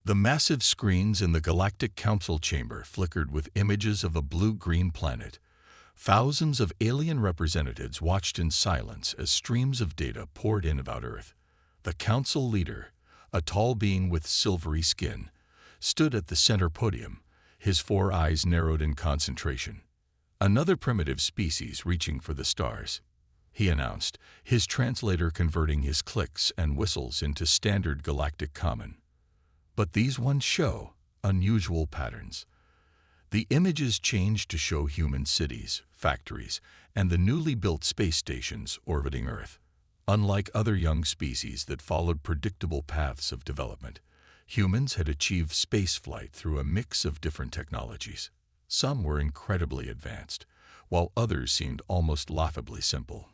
The massive screens in the Galactic Council chamber flickered with images of a blue-green planet. Thousands of alien representatives watched in silence as streams of data poured in about Earth. The council leader, a tall being with silvery skin, stood at the center podium, his four eyes narrowed in concentration. "Another primitive species reaching for the stars," he announced, his translator converting his clicks and whistles into standard galactic common. "But these ones show unusual patterns." The images changed to show human cities, factories, and the newly built space stations orbiting Earth. Unlike other young species that followed predictable paths of development, humans had achieved spaceflight through a mix of different technologies. Some were incredibly advanced, while others seemed almost laughably simple.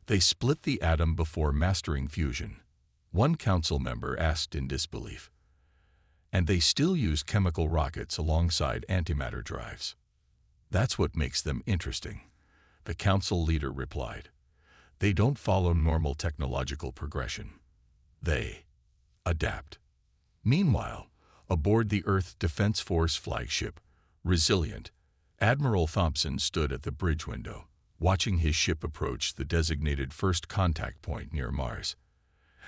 They split the atom before mastering fusion, one council member asked in disbelief. "And they still use chemical rockets alongside antimatter drives. That's what makes them interesting," the council leader replied. "They don't follow normal technological progression. They adapt." Meanwhile, aboard the Earth Defense Force flagship, Resilient, Admiral Thompson stood at the bridge window, watching his ship approach the designated first contact point near Mars.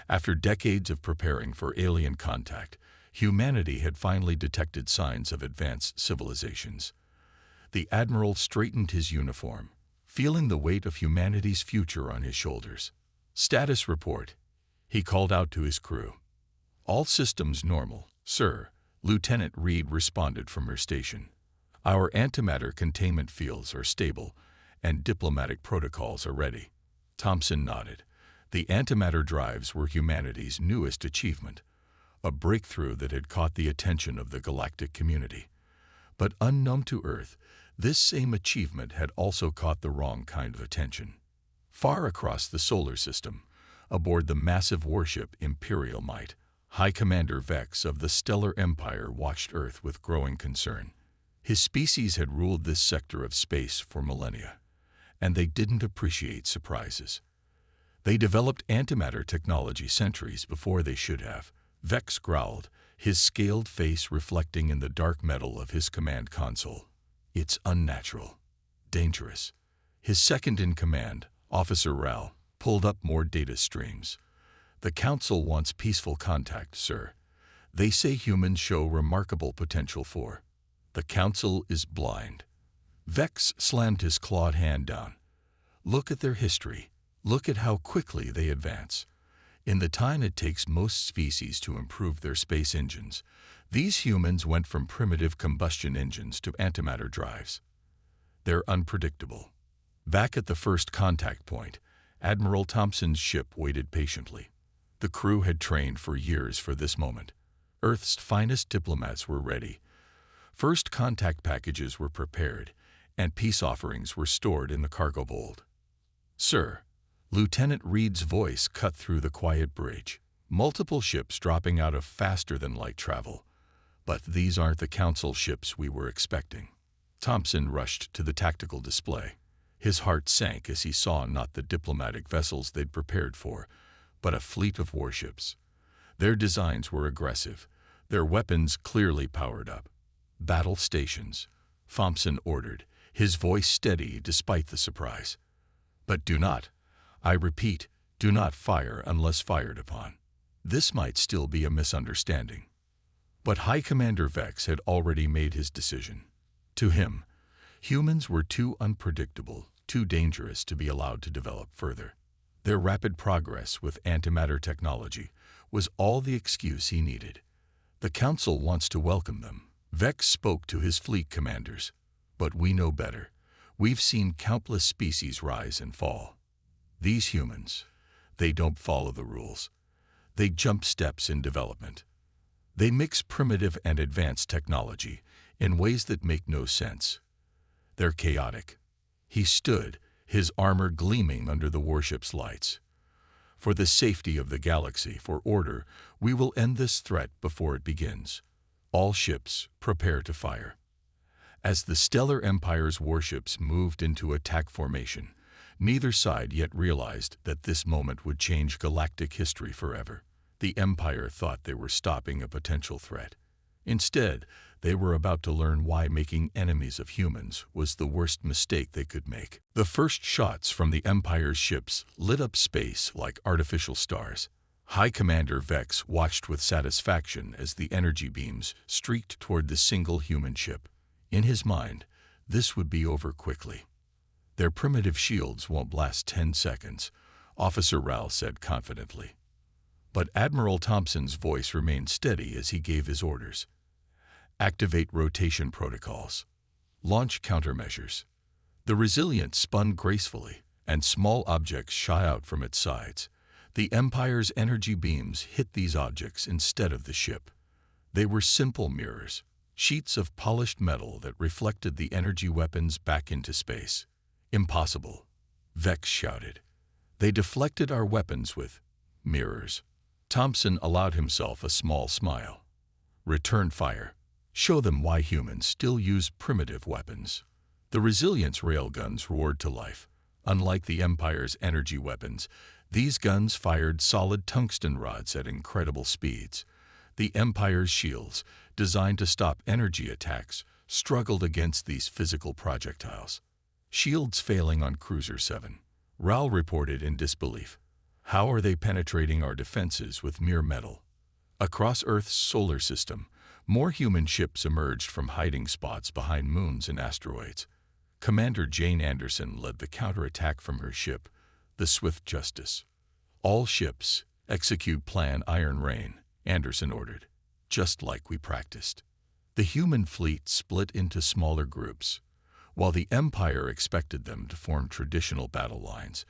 After decades of preparing for alien contact, humanity had finally detected signs of advanced civilizations. The Admiral straightened his uniform, feeling the weight of humanity's future on his shoulders. "Status report," he called out to his crew. "All systems normal, sir," Lieutenant Reed responded from her station. "Our antimatter containment fields are stable, and diplomatic protocols are ready." Thompson nodded. The antimatter drives were humanity's newest achievement, a breakthrough that had caught the attention of the galactic community. But unknown to Earth, this same achievement had also caught the wrong kind of attention. Far across the solar system, aboard the massive warship Imperial Might, High Commander Vex of the Stellar Empire watched Earth with growing concern. His species had ruled this sector of space for millennia, and they didn't appreciate surprises. They developed antimatter technology centuries before they should have. Vex growled, his scaled face reflecting in the dark metal of his command console. "It's unnatural. Dangerous." His second-in-command, Officer Ral, pulled up more data streams. "The Council wants peaceful contact, sir. They say humans show remarkable potential for." "The Council is blind." Vex slammed his clawed hand down. "Look at their history. Look at how quickly they advance. In the time it takes most species to improve their space engines, these humans went from primitive combustion engines to antimatter drives. They're unpredictable." Back at the first contact point, Admiral Thompson's ship waited patiently. The crew had trained for years for this moment. Earth's finest diplomats were ready. First contact packages were prepared, and peace offerings were stored in the cargo hold. "Sir," Lieutenant Reed's voice cut through the quiet bridge. "Multiple ships dropping out of faster-than-light travel. But these aren't the Council ships we were expecting." Thompson rushed to the tactical display. His heart sank as he saw not the diplomatic vessels they'd prepared for, but a fleet of warships. Their designs were aggressive, their weapons clearly powered up. "Battle stations," Thompson ordered, his voice steady despite the surprise. "But do not, I repeat, do not fire unless fired upon." This might still be a misunderstanding. But High Commander Vex had already made his decision. To him, humans were too unpredictable, too dangerous to be allowed to develop further. Their rapid progress with antimatter technology was all the excuse he needed. "The Council wants to welcome them." Vex spoke to his fleet commanders. "But we know better. We've seen countless species rise and fall. These humans, they don't follow the rules. They jump steps in development. They mix primitive and advanced technology in ways that make no sense. They're chaotic." He stood, his armor gleaming under the warship's lights. "For the safety of the galaxy, for order, we will end this threat before it begins. All ships, prepare to fire." As the Stellar Empire's warships moved into attack formation, neither side yet realized that this moment would change galactic history forever. The Empire thought they were stopping a potential threat. Instead, they were about to learn why making enemies of humans was the worst mistake they could make. The first shots from the Empire's ships lit up space like artificial stars. High Commander Vex watched with satisfaction as the energy beams streaked toward the single human ship. In his mind, this would be over quickly. Their primitive shields won't last 10 seconds, Officer Ral said confidently. But Admiral Thompson's voice remained steady as he gave his orders. Activate rotation protocols. Launch countermeasures. The Resilient spun gracefully, and small objects shot out from its sides. The Empire's energy beams hit these objects instead of the ship. They were simple mirrors, sheets of polished metal that reflected the energy weapons back into space. Impossible, Vex shouted. They deflected our weapons with mirrors. Thompson allowed himself a small smile. Return fire. Show them why humans still use primitive weapons. The Resilience railguns roared to life. Unlike the Empire's energy weapons, these guns fired solid tungsten rods at incredible speeds. The Empire's shields, designed to stop energy attacks, struggled against these physical projectiles. Shields failing on Cruiser 7. Ral reported in disbelief. How are they penetrating our defenses with mere metal? Across Earth's solar system, more human ships emerged from hiding spots behind moons and asteroids. Commander Jane Anderson led the counterattack from her ship, the Swift Justice. All ships, execute Plan Iron Rain, Anderson ordered, just like we practiced. The human fleet split into smaller groups. While the Empire expected them to form traditional battle lines,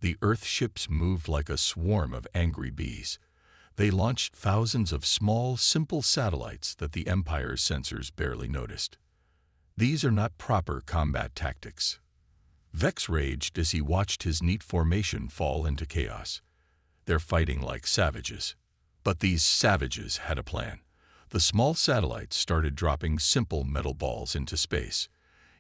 the Earth ships moved like a swarm of angry bees. They launched thousands of small, simple satellites that the Empire's sensors barely noticed. These are not proper combat tactics. Vex raged as he watched his neat formation fall into chaos. They're fighting like savages. But these savages had a plan. The small satellites started dropping simple metal balls into space.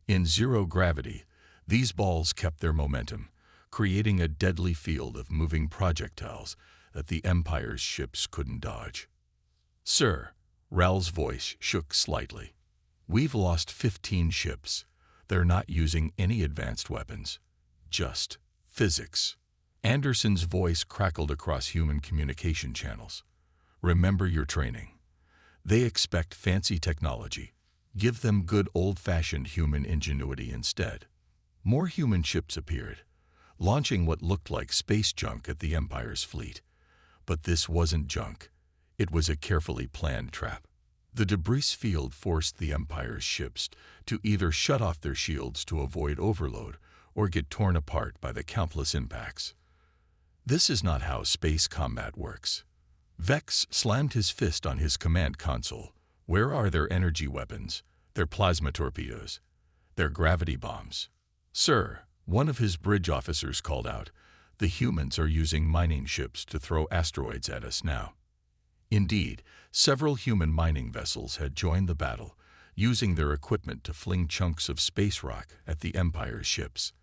In zero gravity, these balls kept their momentum, creating a deadly field of moving projectiles that the Empire's ships couldn't dodge. Sir, Ral's voice shook slightly. We've lost 15 ships. They're not using any advanced weapons. Just physics. Anderson's voice crackled across human communication channels. Remember your training. They expect fancy technology. Give them good old-fashioned human ingenuity instead. More human ships appeared, launching what looked like space junk at the Empire's fleet. But this wasn't junk. It was a carefully planned trap. The debris field forced the Empire's ships to either shut off their shields to avoid overload or get torn apart by the countless impacts. This is not how space combat works. Vex slammed his fist on his command console. Where are their energy weapons, their plasma torpedoes, their gravity bombs? Sir, one of his bridge officers called out, the humans are using mining ships to throw asteroids at us now. Indeed, several human mining vessels had joined the battle, using their equipment to fling chunks of space rock at the Empire's ships.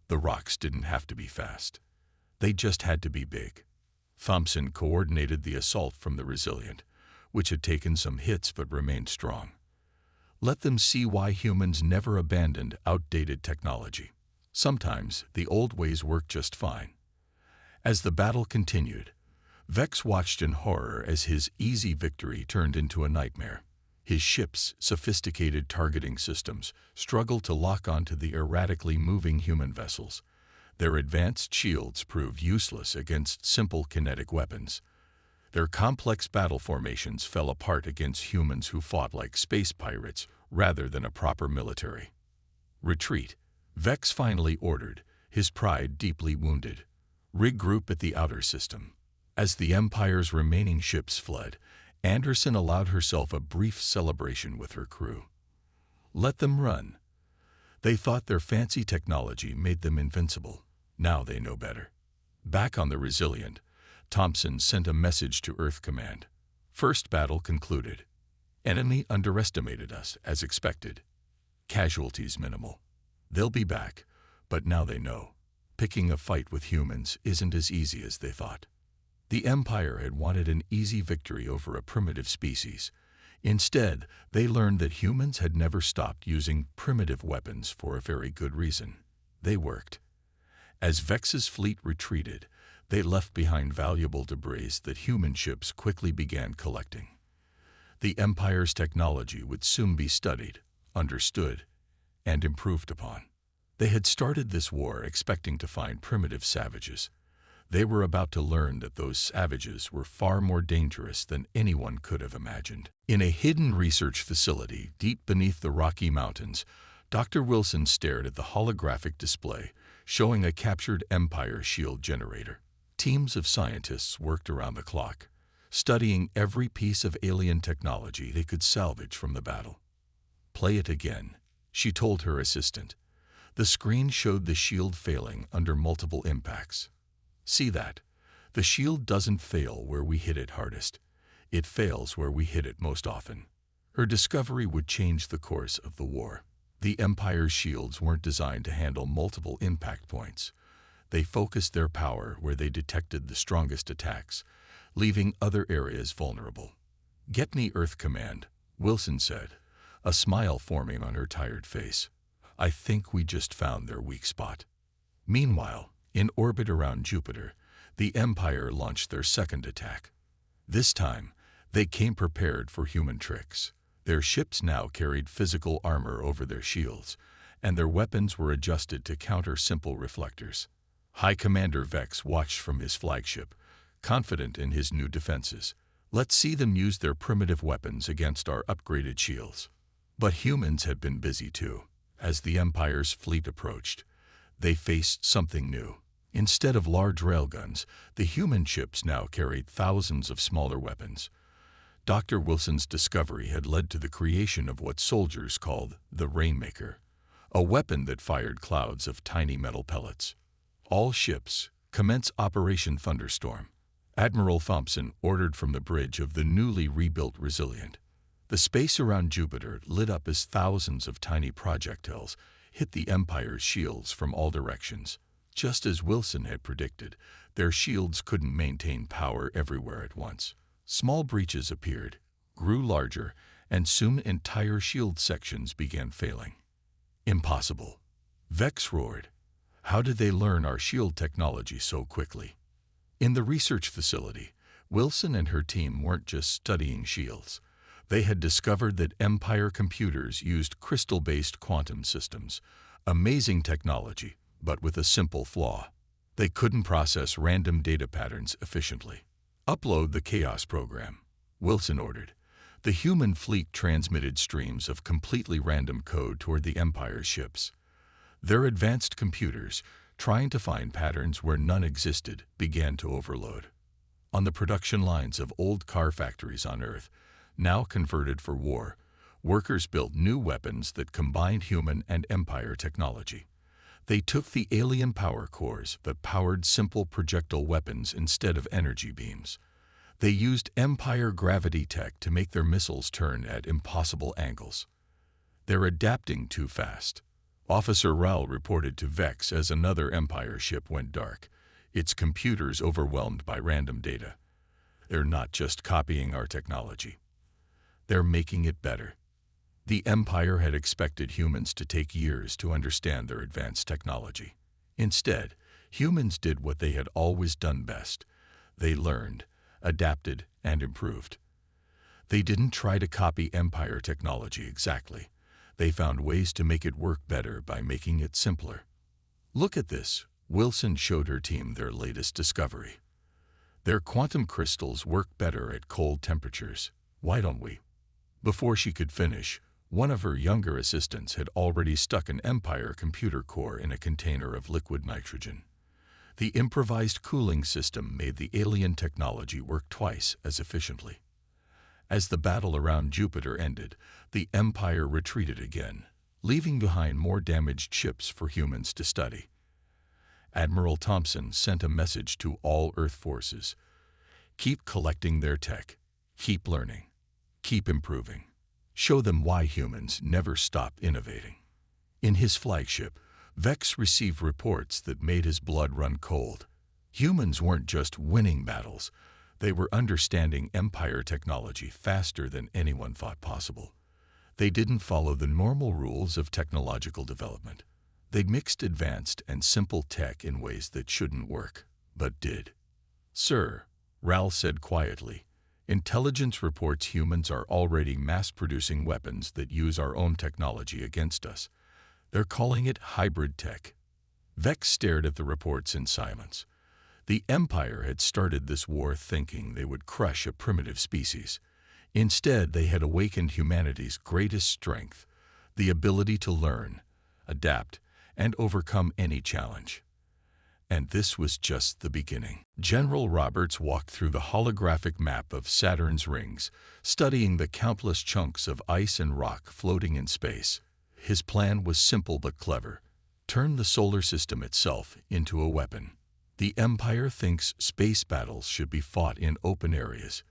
The rocks didn't have to be fast. They just had to be big. Thompson coordinated the assault from the Resilient, which had taken some hits but remained strong. Let them see why humans never abandoned outdated technology. Sometimes the old ways work just fine. As the battle continued, Vex watched in horror as his easy victory turned into a nightmare. His ship's sophisticated targeting systems struggled to lock onto the erratically moving human vessels. Their advanced shields proved useless against simple kinetic weapons. Their complex battle formations fell apart against humans who fought like space pirates rather than a proper military. Retreat, Vex finally ordered, his pride deeply wounded. Regroup at the outer system. As the Empire's remaining ships fled, Anderson allowed herself a brief celebration with her crew. Let them run. They thought their fancy technology made them invincible. Now they know better. Back on the Resilient, Thompson sent a message to Earth Command. First battle concluded. Enemy underestimated us, as expected. Casualties minimal. They'll be back, but now they know. Picking a fight with humans isn't as easy as they thought. The Empire had wanted an easy victory over a primitive species. Instead, they learned that humans had never stopped using primitive weapons for a very good reason. They worked. As Vex's fleet retreated, they left behind valuable debris that human ships quickly began collecting. The Empire's technology would soon be studied, understood, and improved upon. They had started this war expecting to find primitive savages. They were about to learn that those savages were far more dangerous than anyone could have imagined. In a hidden research facility deep beneath the Rocky Mountains, Dr. Wilson stared at the holographic display showing a captured Empire shield generator. Teams of scientists worked around the clock, studying every piece of alien technology they could salvage from the battle. "Play it again," she told her assistant. The screen showed the shield failing under multiple impacts. "See that? The shield doesn't fail where we hit it hardest. It fails where we hit it most often." Her discovery would change the course of the war. The Empire's shields weren't designed to handle multiple impact points. They focused their power where they detected the strongest attacks, leaving other areas vulnerable. "Get me Earth Command," Wilson said, a smile forming on her tired face. "I think we just found their weak spot." Meanwhile, in orbit around Jupiter, the Empire launched their second attack. This time, they came prepared for human tricks. Their ships now carried physical armor over their shields, and their weapons were adjusted to counter simple reflectors. High Commander Vex watched from his flagship, confident in his new defenses. "Let's see them use their primitive weapons against our upgraded shields." But humans had been busy too. As the Empire's fleet approached, they faced something new. Instead of large railguns, the human ships now carried thousands of smaller weapons. Dr. Wilson's discovery had led to the creation of what soldiers called the Rainmaker, a weapon that fired clouds of tiny metal pellets. "All ships, commence Operation Thunderstorm," Admiral Thompson ordered from the bridge of the newly rebuilt Resilient. The space around Jupiter lit up as thousands of tiny projectiles hit the Empire's shields from all directions. Just as Wilson had predicted, their shields couldn't maintain power everywhere at once. Small breaches appeared, grew larger, and soon entire shield sections began failing. "Impossible," Vex roared. "How did they learn our shield technology so quickly?" In the research facility, Wilson and her team weren't just studying shields. They had discovered that Empire computers used crystal-based quantum systems, amazing technology, but with a simple flaw. They couldn't process random data patterns efficiently. "Upload the Chaos program," Wilson ordered. The human fleet transmitted streams of completely random code toward the Empire's ships. Their advanced computers, trying to find patterns where none existed, began to overload. On the production lines of old car factories on Earth, now converted for war, workers built new weapons that combined human and Empire technology. They took the alien power cores that powered simple projectile weapons instead of energy beams. They used Empire gravity tech to make their missiles turn at impossible angles. "They're adapting too fast," Officer Rowell reported to Vex as another Empire ship went dark, its computers overwhelmed by random data. "They're not just copying our technology. They're making it better." The Empire had expected humans to take years to understand their advanced technology. Instead, humans did what they had always done best. They learned, adapted, and improved. They didn't try to copy Empire technology exactly. They found ways to make it work better by making it simpler. "Look at this," Wilson showed her team their latest discovery. "Their quantum crystals work better at cold temperatures. Why don't we?" Before she could finish, one of her younger assistants had already stuck an Empire computer core in a container of liquid nitrogen. The improvised cooling system made the alien technology work twice as efficiently. As the battle around Jupiter ended, the Empire retreated again, leaving behind more damaged ships for humans to study. Admiral Thompson sent a message to all Earth forces. "Keep collecting their tech. Keep learning. Keep improving. Show them why humans never stop innovating." In his flagship, Vex received reports that made his blood run cold. Humans weren't just winning battles, they were understanding Empire technology faster than anyone thought possible. They didn't follow the normal rules of technological development. They mixed advanced and simple tech in ways that shouldn't work, but did. "Sir," Ral said quietly, "intelligence reports humans are already mass-producing weapons that use our own technology against us. They're calling it hybrid tech." Vex stared at the reports in silence. The Empire had started this war thinking they would crush a primitive species. Instead, they had awakened humanity's greatest strength, the ability to learn, adapt, and overcome any challenge. And this was just the beginning. General Roberts walked through the holographic map of Saturn's rings, studying the countless chunks of ice and rock floating in space. His plan was simple but clever: turn the solar system itself into a weapon. The Empire thinks space battles should be fought in open areas,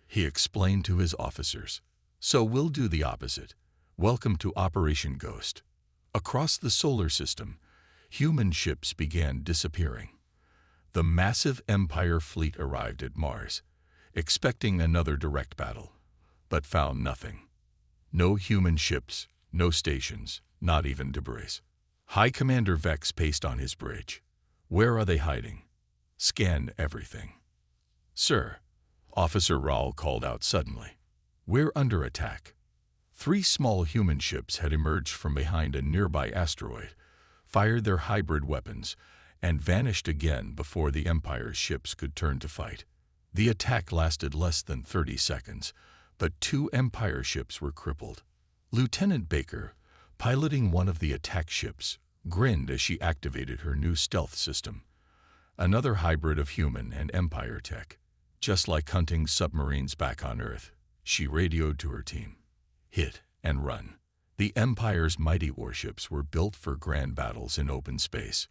he explained to his officers. So we'll do the opposite. Welcome to Operation Ghost. Across the solar system, human ships began disappearing. The massive Empire fleet arrived at Mars, expecting another direct battle, but found nothing. No human ships, no stations, not even debris. High Commander Vex paced on his bridge. "Where are they hiding? Scan everything." "Sir," Officer Raul called out suddenly, "we're under attack." 3 small human ships had emerged from behind a nearby asteroid, fired their hybrid weapons, and vanished again before the Empire's ships could turn to fight. The attack lasted less than 30 seconds, but 2 Empire ships were crippled. Lieutenant Baker, piloting one of the attack ships, grinned as she activated her new stealth system, another hybrid of human and Empire tech. "Just like hunting submarines back on Earth," she radioed to her team. "Hit and run." The Empire's mighty warships were built for grand battles in open space.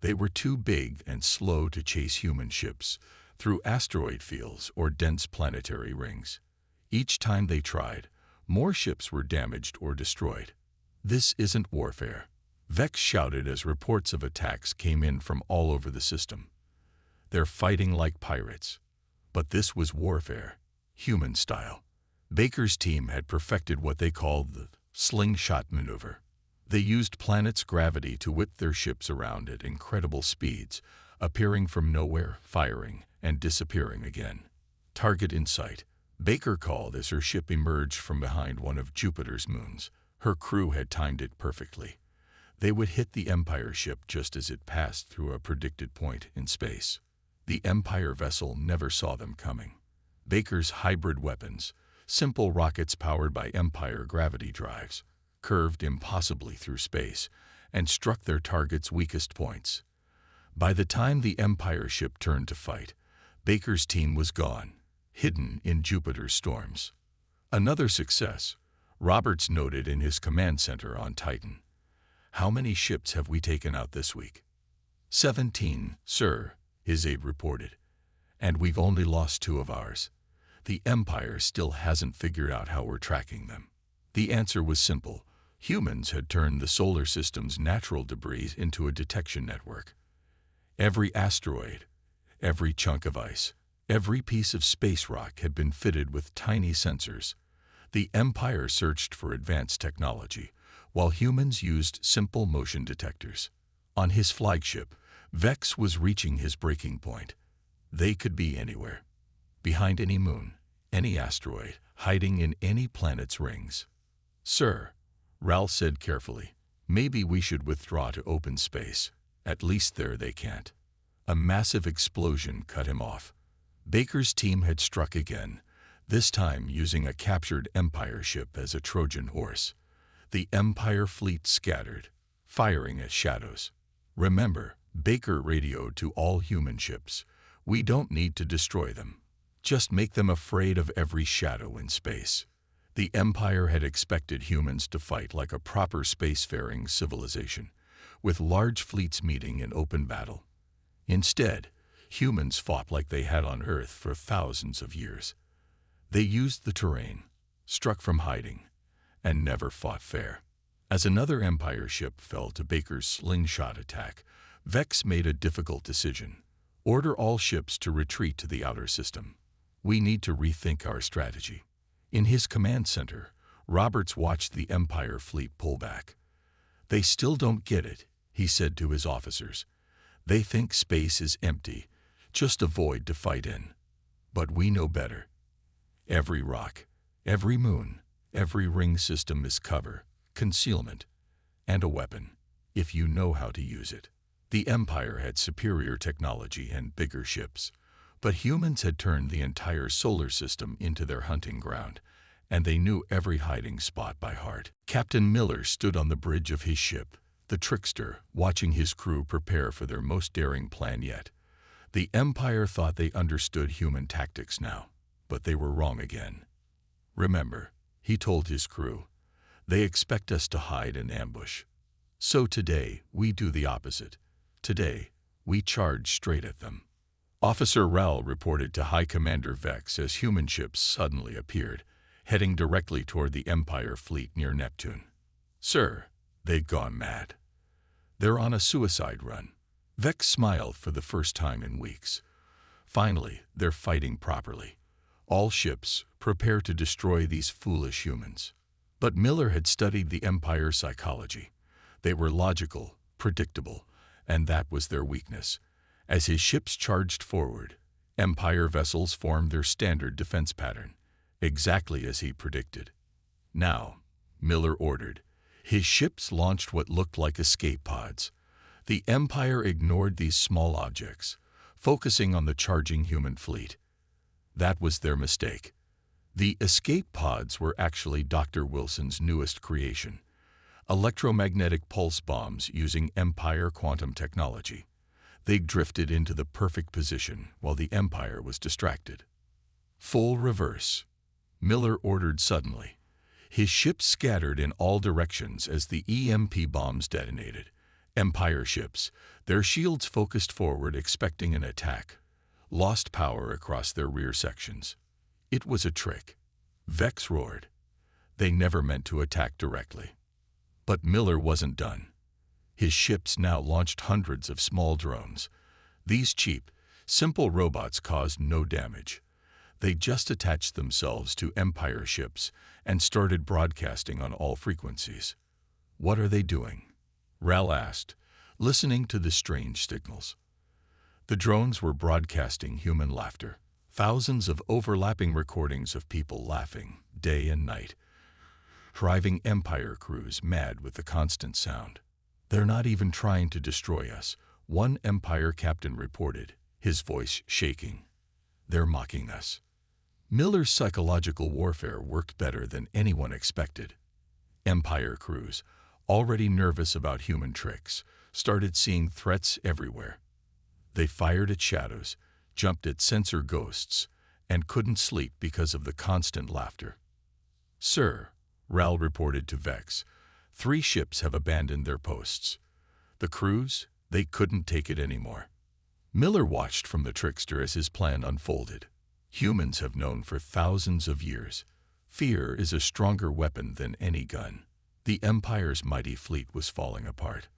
They were too big and slow to chase human ships through asteroid fields or dense planetary rings. Each time they tried, more ships were damaged or destroyed. "This isn't warfare," Vex shouted as reports of attacks came in from all over the system. "They're fighting like pirates." But this was warfare, human style. Baker's team had perfected what they called the slingshot maneuver. They used planet's gravity to whip their ships around at incredible speeds, appearing from nowhere, firing, and disappearing again. "Target in sight," Baker called as her ship emerged from behind one of Jupiter's moons. Her crew had timed it perfectly. They would hit the Empire ship just as it passed through a predicted point in space. The Empire vessel never saw them coming. Baker's hybrid weapons, simple rockets powered by Empire gravity drives, curved impossibly through space and struck their target's weakest points. By the time the Empire ship turned to fight, Baker's team was gone, hidden in Jupiter's storms. Another success, Roberts noted in his command center on Titan. "How many ships have we taken out this week?" 17, sir," his aide reported. "And we've only lost 2 of ours. The Empire still hasn't figured out how we're tracking them." The answer was simple. Humans had turned the solar system's natural debris into a detection network. Every asteroid, every chunk of ice, every piece of space rock had been fitted with tiny sensors. The Empire searched for advanced technology, while humans used simple motion detectors. On his flagship, Vex was reaching his breaking point. They could be anywhere, behind any moon, any asteroid, hiding in any planet's rings. "Sir," Ral said carefully, "maybe we should withdraw to open space. At least there they can't." A massive explosion cut him off. Baker's team had struck again, this time using a captured Empire ship as a Trojan horse. The Empire fleet scattered, firing at shadows. "Remember," Baker radioed to all human ships, "we don't need to destroy them. Just make them afraid of every shadow in space." The Empire had expected humans to fight like a proper spacefaring civilization, with large fleets meeting in open battle. Instead, humans fought like they had on Earth for thousands of years. They used the terrain, struck from hiding, and never fought fair. As another Empire ship fell to Baker's slingshot attack, Vex made a difficult decision: Order all ships to retreat to the outer system. We need to rethink our strategy. In his command center, Roberts watched the Empire fleet pull back. They still don't get it, he said to his officers. They think space is empty, just a void to fight in. But we know better. Every rock, every moon, every ring system is cover, concealment, and a weapon, if you know how to use it. The Empire had superior technology and bigger ships, but humans had turned the entire solar system into their hunting ground, and they knew every hiding spot by heart. Captain Miller stood on the bridge of his ship, the Trickster, watching his crew prepare for their most daring plan yet. The Empire thought they understood human tactics now, but they were wrong again. Remember, he told his crew, they expect us to hide and ambush. So today, we do the opposite. Today, we charge straight at them. Officer Raoul reported to High Commander Vex as human ships suddenly appeared, heading directly toward the Empire fleet near Neptune. Sir, they've gone mad. They're on a suicide run. Vex smiled for the first time in weeks. Finally, they're fighting properly. All ships, prepare to destroy these foolish humans. But Miller had studied the Empire's psychology. They were logical, predictable, and that was their weakness. As his ships charged forward, Empire vessels formed their standard defense pattern, exactly as he predicted. Now, Miller ordered. His ships launched what looked like escape pods. The Empire ignored these small objects, focusing on the charging human fleet. That was their mistake. The escape pods were actually Dr. Wilson's newest creation, electromagnetic pulse bombs using Empire quantum technology. They drifted into the perfect position while the Empire was distracted. Full reverse. Miller ordered suddenly. His ships scattered in all directions as the EMP bombs detonated. Empire ships, their shields focused forward expecting an attack, lost power across their rear sections. It was a trick. Vex roared. They never meant to attack directly. But Miller wasn't done. His ships now launched hundreds of small drones. These cheap, simple robots caused no damage. They just attached themselves to Empire ships and started broadcasting on all frequencies. What are they doing? Ral asked, listening to the strange signals. The drones were broadcasting human laughter, thousands of overlapping recordings of people laughing day and night, driving Empire crews mad with the constant sound. They're not even trying to destroy us, one Empire captain reported, his voice shaking. They're mocking us. Miller's psychological warfare worked better than anyone expected. Empire crews, already nervous about human tricks, started seeing threats everywhere. They fired at shadows, jumped at sensor ghosts, and couldn't sleep because of the constant laughter. Sir, Ral reported to Vex, 3 ships have abandoned their posts. The crews, they couldn't take it anymore. Miller watched from the Trickster as his plan unfolded. Humans have known for thousands of years. Fear is a stronger weapon than any gun. The Empire's mighty fleet was falling apart.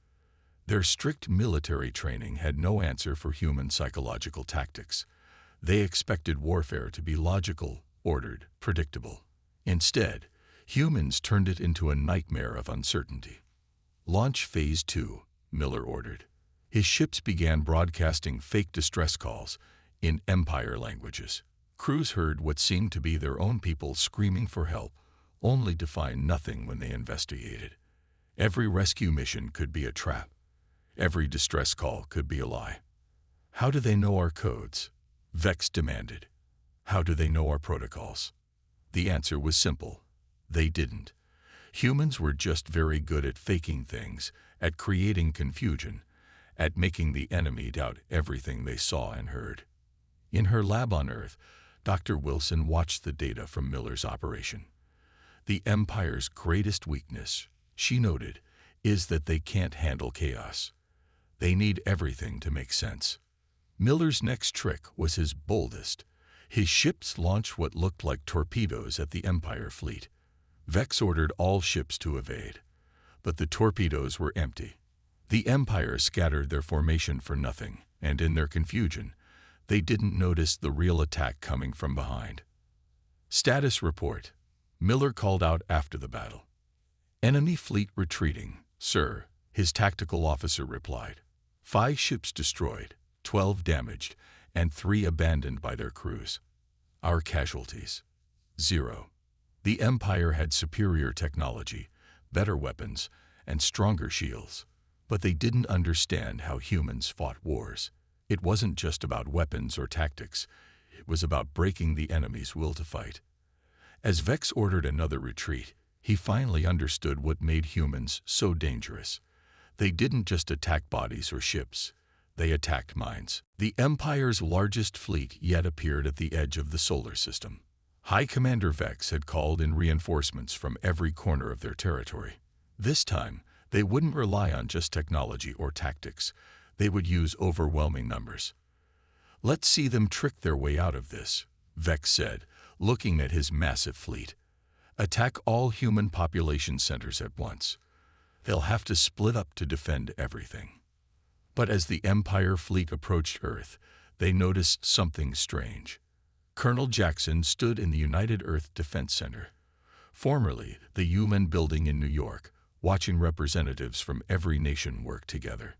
Their strict military training had no answer for human psychological tactics. They expected warfare to be logical, ordered, predictable. Instead, humans turned it into a nightmare of uncertainty. Launch Phase 2, Miller ordered. His ships began broadcasting fake distress calls in Empire languages. Crews heard what seemed to be their own people screaming for help, only to find nothing when they investigated. Every rescue mission could be a trap. Every distress call could be a lie. How do they know our codes? Vex demanded. How do they know our protocols? The answer was simple. They didn't. Humans were just very good at faking things, at creating confusion, at making the enemy doubt everything they saw and heard. In her lab on Earth, Dr. Wilson watched the data from Miller's operation. The Empire's greatest weakness, she noted, is that they can't handle chaos. They need everything to make sense. Miller's next trick was his boldest. His ships launched what looked like torpedoes at the Empire fleet. Vex ordered all ships to evade, but the torpedoes were empty. The Empire scattered their formation for nothing, and in their confusion, They didn't notice the real attack coming from behind. Status report. Miller called out after the battle. Enemy fleet retreating, sir, his tactical officer replied. 5 ships destroyed, 12 damaged, and 3 abandoned by their crews. Our casualties? 0. The Empire had superior technology, better weapons, and stronger shields. But they didn't understand how humans fought wars. It wasn't just about weapons or tactics. It was about breaking the enemy's will to fight. As Vex ordered another retreat, he finally understood what made humans so dangerous. They didn't just attack bodies or ships. They attacked minds. The Empire's largest fleet yet appeared at the edge of the solar system. High Commander Vex had called in reinforcements from every corner of their territory. This time, they wouldn't rely on just technology or tactics. They would use overwhelming numbers. Let's see them trick their way out of this, Vex said, looking at his massive fleet. Attack all human population centers at once. They'll have to split up to defend everything. But as the Empire fleet approached Earth, they noticed something strange. Colonel Jackson stood in the United Earth Defense Center, formerly the UN building in New York, watching representatives from every nation work together.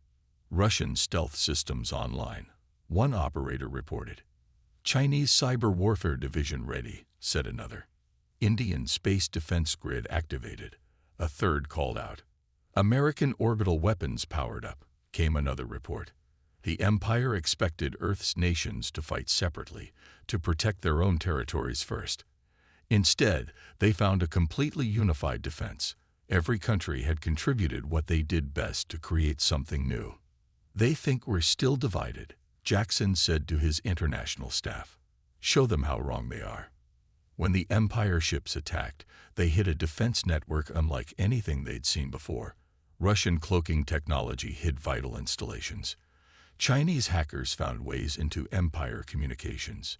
Russian stealth systems online, one operator reported. Chinese cyber warfare division ready, said another. Indian space defense grid activated, a third called out. American orbital weapons powered up, came another report. The Empire expected Earth's nations to fight separately, to protect their own territories first. Instead, they found a completely unified defense. Every country had contributed what they did best to create something new. They think we're still divided, Jackson said to his international staff. Show them how wrong they are. When the Empire ships attacked, they hit a defense network unlike anything they'd seen before. Russian cloaking technology hid vital installations. Chinese hackers found ways into Empire communications.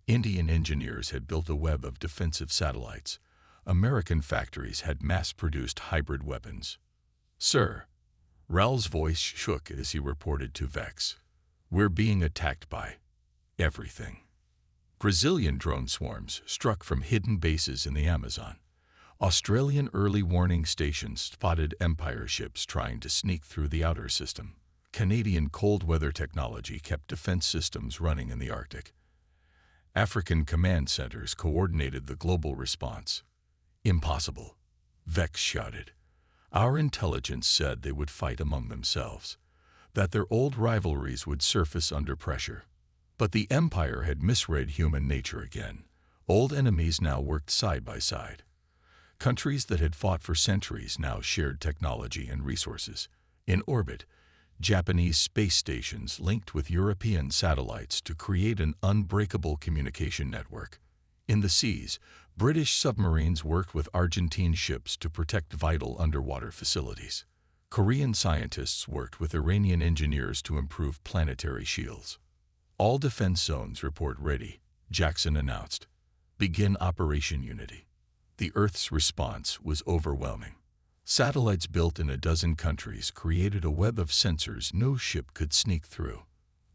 Indian engineers had built a web of defensive satellites. American factories had mass-produced hybrid weapons. Sir, Raul's voice shook as he reported to Vex. We're being attacked by everything. Brazilian drone swarms struck from hidden bases in the Amazon. Australian early warning stations spotted Empire ships trying to sneak through the outer system. Canadian cold weather technology kept defense systems running in the Arctic. African command centers coordinated the global response. Impossible, Vex shouted. Our intelligence said they would fight among themselves, that their old rivalries would surface under pressure. But the Empire had misread human nature again. Old enemies now worked side by side. Countries that had fought for centuries now shared technology and resources. In orbit, Japanese space stations linked with European satellites to create an unbreakable communication network. In the seas, British submarines worked with Argentine ships to protect vital underwater facilities. Korean scientists worked with Iranian engineers to improve planetary shields. All defense zones report ready, Jackson announced. Begin Operation Unity. The Earth's response was overwhelming. Satellites built in a dozen countries created a web of sensors no ship could sneak through.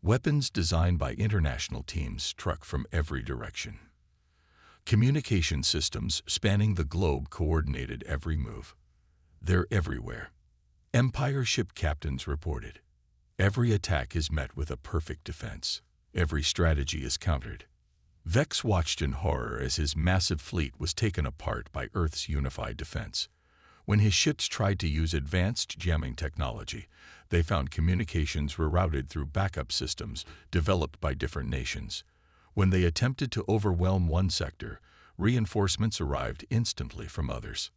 Weapons designed by international teams struck from every direction. Communication systems spanning the globe coordinated every move. They're everywhere. Empire ship captains reported. Every attack is met with a perfect defense. Every strategy is countered. Vex watched in horror as his massive fleet was taken apart by Earth's unified defense. When his ships tried to use advanced jamming technology, they found communications were routed through backup systems developed by different nations. When they attempted to overwhelm one sector, reinforcements arrived instantly from others.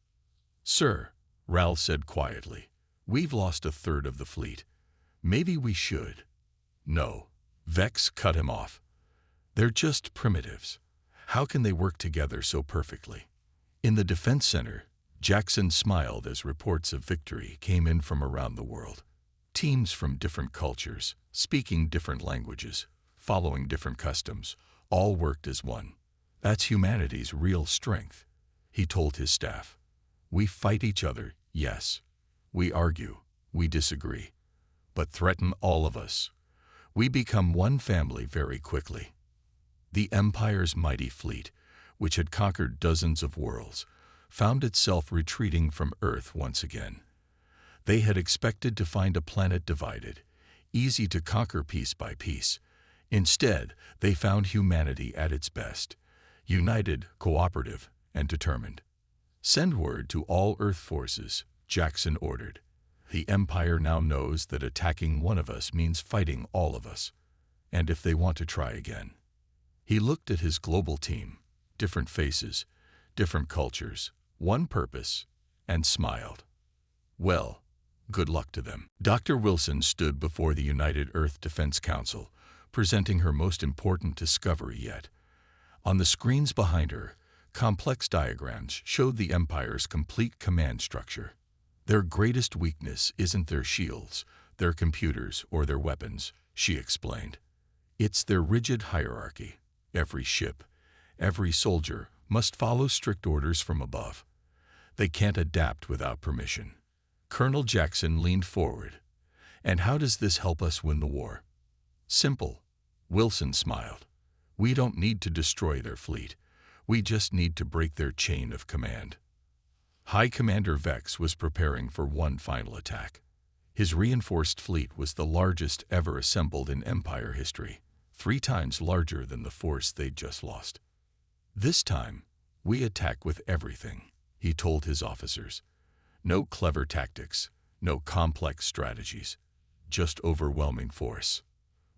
Sir, Raul said quietly, we've lost a third of the fleet. Maybe we should. No, Vex cut him off. They're just primitives. How can they work together so perfectly? In the defense center, Jackson smiled as reports of victory came in from around the world. Teams from different cultures, speaking different languages, following different customs, all worked as one. That's humanity's real strength, he told his staff. We fight each other, yes. We argue, we disagree, but threaten all of us. We become one family very quickly. The Empire's mighty fleet, which had conquered dozens of worlds, found itself retreating from Earth once again. They had expected to find a planet divided, easy to conquer piece by piece. Instead, they found humanity at its best, united, cooperative, and determined. "Send word to all Earth forces," Jackson ordered. "The Empire now knows that attacking one of us means fighting all of us, and if they want to try again." He looked at his global team, different faces, different cultures, one purpose, and smiled. "Well, good luck to them." Dr. Wilson stood before the United Earth Defense Council, presenting her most important discovery yet. On the screens behind her, complex diagrams showed the Empire's complete command structure. "Their greatest weakness isn't their shields, their computers, or their weapons," she explained. "It's their rigid hierarchy. Every ship, every soldier must follow strict orders from above. They can't adapt without permission." Colonel Jackson leaned forward. "And how does this help us win the war?" "Simple," Wilson smiled. "We don't need to destroy their fleet. We just need to break their chain of command." High Commander Vex was preparing for one final attack. His reinforced fleet was the largest ever assembled in Empire history, 3 times larger than the force they'd just lost. "This time, we attack with everything," he told his officers. "No clever tactics, no complex strategies, just overwhelming force."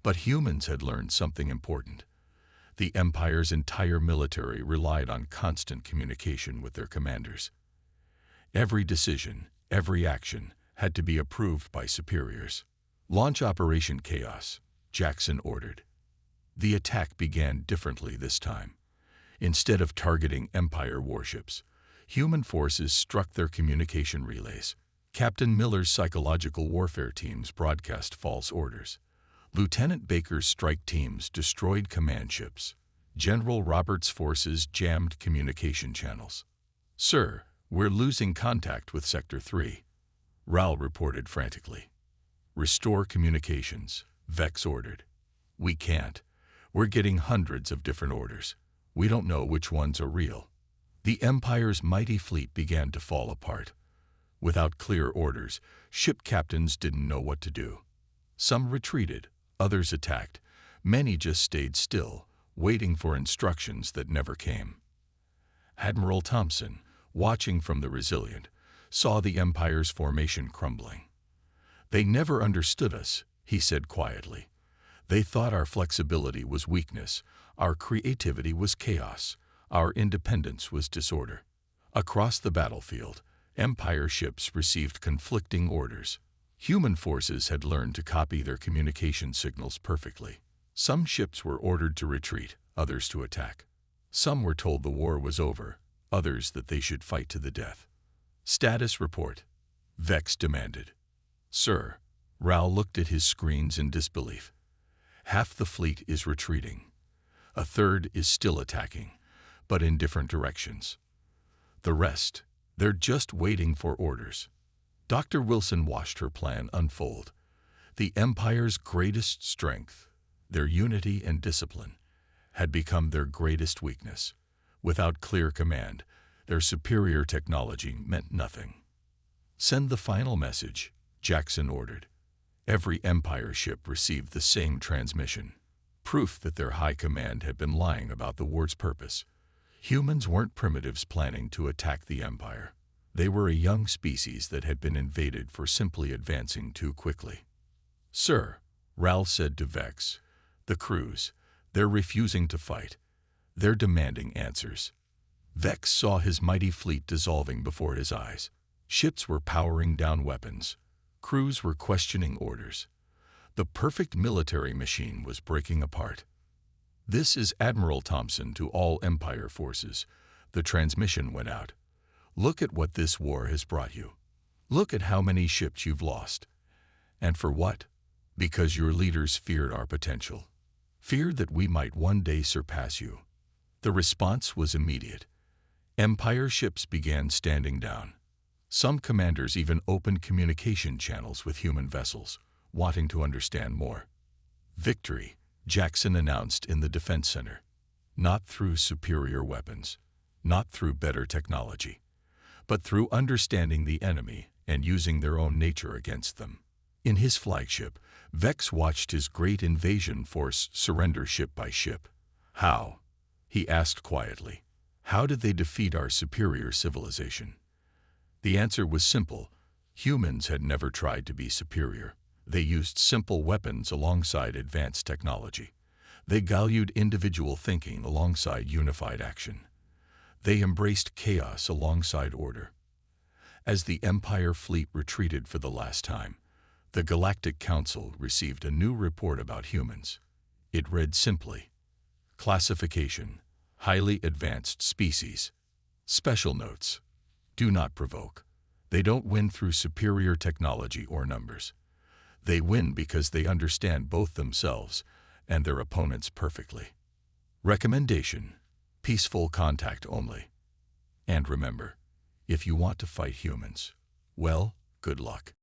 But humans had learned something important. The Empire's entire military relied on constant communication with their commanders. Every decision, every action, had to be approved by superiors. "Launch Operation Chaos," Jackson ordered. The attack began differently this time. Instead of targeting Empire warships, human forces struck their communication relays. Captain Miller's psychological warfare teams broadcast false orders. Lieutenant Baker's strike teams destroyed command ships. General Roberts' forces jammed communication channels. "Sir, we're losing contact with Sector 3, Raoul reported frantically. "Restore communications," Vex ordered. "We can't. We're getting hundreds of different orders. We don't know which ones are real." The Empire's mighty fleet began to fall apart. Without clear orders, ship captains didn't know what to do. Some retreated, others attacked. Many just stayed still, waiting for instructions that never came. Admiral Thompson, watching from the Resilient, saw the Empire's formation crumbling. "They never understood us," he said quietly. "They thought our flexibility was weakness, our creativity was chaos, our independence was disorder." Across the battlefield, Empire ships received conflicting orders. Human forces had learned to copy their communication signals perfectly. Some ships were ordered to retreat, others to attack. Some were told the war was over, others that they should fight to the death. "Status report," Vex demanded. "Sir," Raoul looked at his screens in disbelief. "Half the fleet is retreating. A third is still attacking, but in different directions. The rest, they're just waiting for orders." Dr. Wilson watched her plan unfold. The Empire's greatest strength, their unity and discipline, had become their greatest weakness. Without clear command, their superior technology meant nothing. "Send the final message," Jackson ordered. Every Empire ship received the same transmission, proof that their high command had been lying about the war's purpose. Humans weren't primitives planning to attack the Empire. They were a young species that had been invaded for simply advancing too quickly. "Sir," Raoul said to Vex, "the crews, they're refusing to fight. They're demanding answers." Vex saw his mighty fleet dissolving before his eyes. Ships were powering down weapons. Crews were questioning orders. The perfect military machine was breaking apart. "This is Admiral Thompson to all Empire forces." The transmission went out. "Look at what this war has brought you. Look at how many ships you've lost. And for what? Because your leaders feared our potential. Feared that we might one day surpass you." The response was immediate. Empire ships began standing down. Some commanders even opened communication channels with human vessels, wanting to understand more. Victory, Jackson announced in the Defense Center. Not through superior weapons, not through better technology, but through understanding the enemy and using their own nature against them. In his flagship, Vex watched his great invasion force surrender ship by ship. How? He asked quietly. How did they defeat our superior civilization? The answer was simple. Humans had never tried to be superior. They used simple weapons alongside advanced technology. They valued individual thinking alongside unified action. They embraced chaos alongside order. As the Empire fleet retreated for the last time, the Galactic Council received a new report about humans. It read simply, Classification, highly advanced species. Special notes, do not provoke. They don't win through superior technology or numbers. They win because they understand both themselves and their opponents perfectly. Recommendation, peaceful contact only. And remember, if you want to fight humans, well, good luck.